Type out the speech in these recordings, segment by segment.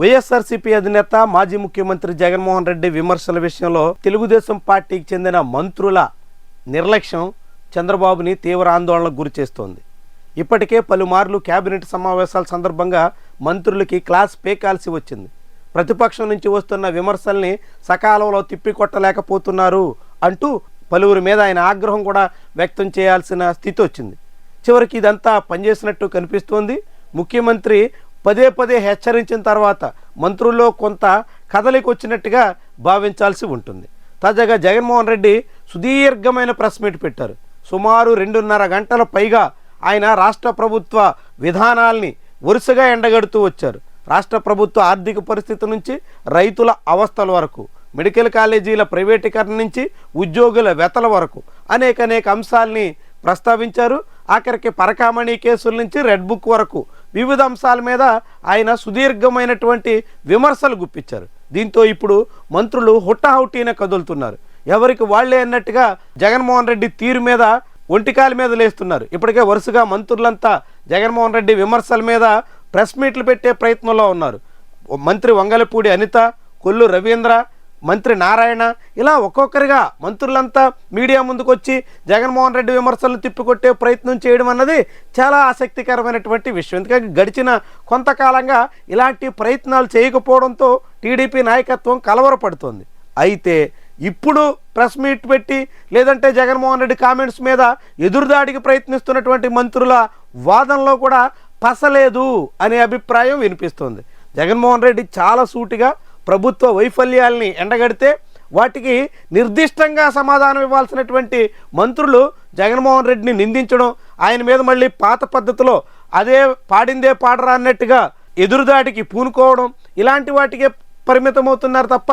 వైఎస్ఆర్సీపీ అధినేత మాజీ ముఖ్యమంత్రి జగన్మోహన్ రెడ్డి విమర్శల విషయంలో తెలుగుదేశం పార్టీకి చెందిన మంత్రుల నిర్లక్ష్యం చంద్రబాబుని తీవ్ర ఆందోళనకు గురిచేస్తోంది. ఇప్పటికే పలుమార్లు కేబినెట్ సమావేశాల సందర్భంగా మంత్రులకి క్లాస్ పీకాల్సి వచ్చింది. ప్రతిపక్షం నుంచి వస్తున్న విమర్శల్ని సకాలంలో తిప్పికొట్టలేకపోతున్నారు అంటూ పలువురి మీద ఆయన ఆగ్రహం కూడా వ్యక్తం చేయాల్సిన స్థితి వచ్చింది. చివరికి ఇదంతా పనిచేసినట్టు కనిపిస్తోంది. ముఖ్యమంత్రి పదే పదే హెచ్చరించిన తర్వాత మంత్రుల్లో కొంత కదలిక వచ్చినట్టుగా భావించాల్సి ఉంటుంది. తాజాగా జగన్మోహన్ రెడ్డి సుదీర్ఘమైన ప్రెస్ మీట్ పెట్టారు. సుమారు 2.5 గంటల పైగా ఆయన రాష్ట్ర ప్రభుత్వ విధానాల్ని వరుసగా ఎండగడుతూ వచ్చారు. రాష్ట్ర ప్రభుత్వ ఆర్థిక పరిస్థితి నుంచి రైతుల అవస్థల వరకు, మెడికల్ కాలేజీల ప్రైవేటీకరణ నుంచి ఉద్యోగుల వెతల వరకు అనేక అంశాలని ప్రస్తావించారు. ఆఖరికి పరకామణి కేసుల నుంచి రెడ్ బుక్ వరకు వివిధ అంశాల మీద ఆయన సుదీర్ఘమైనటువంటి విమర్శలు గుప్పించారు. దీంతో ఇప్పుడు మంత్రులు హుట్టాహుట్టీన కదులుతున్నారు. ఎవరికి వాళ్లే అన్నట్టుగా జగన్మోహన్ రెడ్డి తీరు మీద ఒంటికాల మీద లేస్తున్నారు. ఇప్పటికే వరుసగా మంత్రులంతా జగన్మోహన్ రెడ్డి విమర్శల మీద ప్రెస్ మీట్లు పెట్టే ప్రయత్నంలో ఉన్నారు. మంత్రి వంగలపూడి అనిత, కొల్లు రవీంద్ర, మంత్రి నారాయణ, ఇలా ఒక్కొక్కరిగా మంత్రులంతా మీడియా ముందుకు వచ్చి జగన్మోహన్ రెడ్డి విమర్శలను తిప్పికొట్టే ప్రయత్నం చేయడం అన్నది చాలా ఆసక్తికరమైనటువంటి విషయం. ఎందుకంటే గడిచిన కొంతకాలంగా ఇలాంటి ప్రయత్నాలు చేయకపోవడంతో టీడీపీ నాయకత్వం కలవరపడుతోంది. అయితే ఇప్పుడు ప్రెస్ మీట్ పెట్టి లేదంటే జగన్మోహన్ రెడ్డి కామెంట్స్ మీద ఎదురుదాడికి ప్రయత్నిస్తున్నటువంటి మంత్రుల వాదనలో కూడా పసలేదు అనే అభిప్రాయం వినిపిస్తోంది. జగన్మోహన్ రెడ్డి చాలా సూటిగా ప్రభుత్వ వైఫల్యాల్ని ఎండగడితే వాటికి నిర్దిష్టంగా సమాధానం ఇవ్వాల్సినటువంటి మంత్రులు జగన్మోహన్ రెడ్డిని నిందించడం, ఆయన మీద మళ్ళీ పాత పద్ధతిలో అదే పాడిందే పాడరా అన్నట్టుగా ఎదురుదాడికి పూనుకోవడం, ఇలాంటి వాటికే పరిమితమవుతున్నారు తప్ప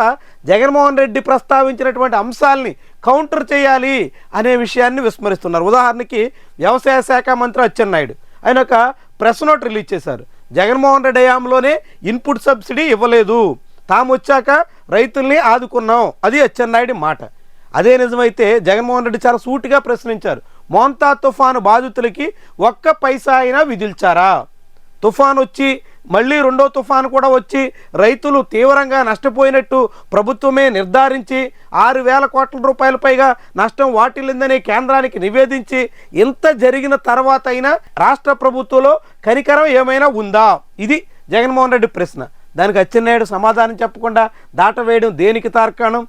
జగన్మోహన్ రెడ్డి ప్రస్తావించినటువంటి అంశాలని కౌంటర్ చేయాలి అనే విషయాన్ని విస్మరిస్తున్నారు. ఉదాహరణకి వ్యవసాయ శాఖ మంత్రి అచ్చెన్నాయుడు ఆయన ఒక ప్రెస్ నోట్ రిలీజ్ చేశారు. జగన్మోహన్ రెడ్డి హయాంలోనే ఇన్పుట్ సబ్సిడీ ఇవ్వలేదు, తాము వచ్చాక రైతుల్ని ఆదుకున్నాం, అది అచ్చెన్నాయుడి మాట. అదే నిజమైతే జగన్మోహన్ రెడ్డి చాలా సూటిగా ప్రశ్నించారు. మోంతా తుఫాను బాధితులకి 1 పైసా అయినా విధిల్చారా? తుఫాను వచ్చి మళ్ళీ రెండో తుఫాను కూడా వచ్చి రైతులు తీవ్రంగా నష్టపోయినట్టు ప్రభుత్వమే నిర్ధారించి 6,000 కోట్ల రూపాయల పైగా నష్టం వాటిల్లిందని కేంద్రానికి నివేదించి ఇంత జరిగిన తర్వాత అయినా రాష్ట్ర ప్రభుత్వంలో కనికరం ఏమైనా ఉందా? ఇది జగన్మోహన్ రెడ్డి ప్రశ్న. దానికి అచ్చెన్నాయుడు సమాధానం చెప్పకుండా దాటవేయడం దేనికి తార్కాణం?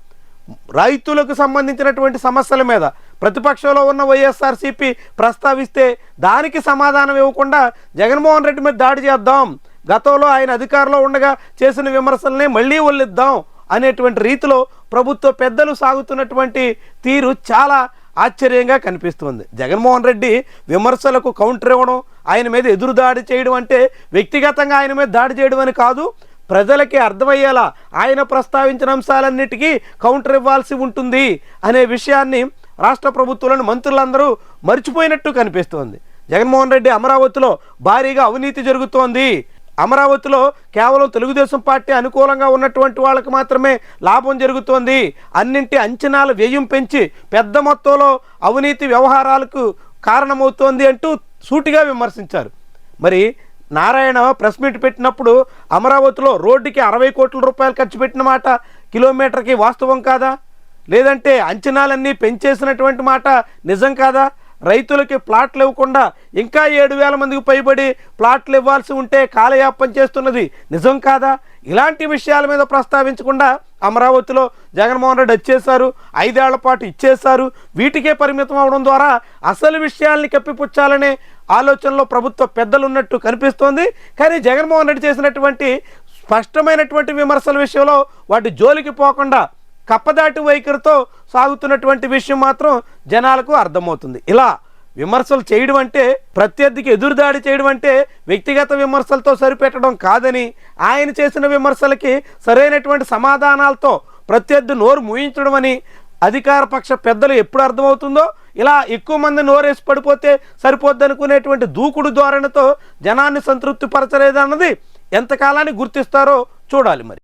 రైతులకు సంబంధించినటువంటి సమస్యల మీద ప్రతిపక్షంలో ఉన్న వైఎస్ఆర్సీపీ ప్రస్తావిస్తే దానికి సమాధానం ఇవ్వకుండా జగన్మోహన్ రెడ్డి మీద దాడి చేద్దాం, గతంలో ఆయన అధికారంలో ఉండగా చేసిన విమర్శలనే మళ్ళీ ఒల్లిద్దాం అనేటువంటి రీతిలో ప్రభుత్వ పెద్దలు సాగుతున్నటువంటి తీరు చాలా ఆశ్చర్యంగా కనిపిస్తుంది. జగన్మోహన్ రెడ్డి విమర్శలకు కౌంటర్ ఇవ్వడం, ఆయన మీద ఎదురు దాడి చేయడం అంటే వ్యక్తిగతంగా ఆయన మీద దాడి చేయడం అని కాదు, ప్రజలకి అర్థమయ్యేలా ఆయన ప్రస్తావించిన అంశాలన్నిటికీ కౌంటర్ ఇవ్వాల్సి ఉంటుంది అనే విషయాన్ని రాష్ట్ర ప్రభుత్వంలోని మంత్రులందరూ మర్చిపోయినట్టు కనిపిస్తోంది. జగన్మోహన్ రెడ్డి అమరావతిలో భారీగా అవినీతి జరుగుతోంది, అమరావతిలో కేవలం తెలుగుదేశం పార్టీ అనుకూలంగా ఉన్నటువంటి వాళ్ళకి మాత్రమే లాభం జరుగుతోంది, అన్నింటి అంచనాల వ్యయం పెంచి పెద్ద మొత్తంలో అవినీతి వ్యవహారాలకు కారణమవుతోంది అంటూ సూటిగా విమర్శించారు. మరి నారాయణ ప్రెస్ మీట్ పెట్టినప్పుడు అమరావతిలో రోడ్డుకి 60 కోట్ల రూపాయలు ఖర్చు పెట్టిన మాట కిలోమీటర్కి వాస్తవం కాదా? లేదంటే అంచనాలన్నీ పెంచేసినటువంటి మాట నిజం కాదా? రైతులకి ప్లాట్లు ఇవ్వకుండా ఇంకా 7,000 మందికి పైబడి ప్లాట్లు ఇవ్వాల్సి ఉంటే కాలయాపన చేస్తున్నది నిజం కాదా? ఇలాంటి విషయాల మీద ప్రస్తావించకుండా అమరావతిలో జగన్మోహన్ రెడ్డి వచ్చేశారు, 5 ఏళ్ల పాటు ఇచ్చేశారు, వీటికే పరిమితం అవడం ద్వారా అసలు విషయాల్ని కప్పిపుచ్చాలనే ఆలోచనలో ప్రభుత్వ పెద్దలు ఉన్నట్టు కనిపిస్తోంది. కానీ జగన్మోహన్ రెడ్డి చేసినటువంటి స్పష్టమైనటువంటి విమర్శల విషయంలో వాటి జోలికి పోకుండా కప్పదాటి వైఖరితో సాగుతున్నటువంటి విషయం మాత్రం జనాలకు అర్థమవుతుంది. ఇలా విమర్శలు చేయడం అంటే, ప్రత్యర్థికి ఎదురుదాడి చేయడం అంటే వ్యక్తిగత విమర్శలతో సరిపెట్టడం కాదని, ఆయన చేసిన విమర్శలకి సరైనటువంటి సమాధానాలతో ప్రత్యర్థి నోరు మూయించడం అని అధికార పక్ష పెద్దలు ఎప్పుడు అర్థమవుతుందో, ఇలా ఎక్కువ మంది నోరేసి పడిపోతే సరిపోద్ది అనుకునేటువంటి దూకుడు ధోరణితో జనాన్ని సంతృప్తి పరచలేదన్నది ఎంతకాలాన్ని గుర్తిస్తారో చూడాలి మరి.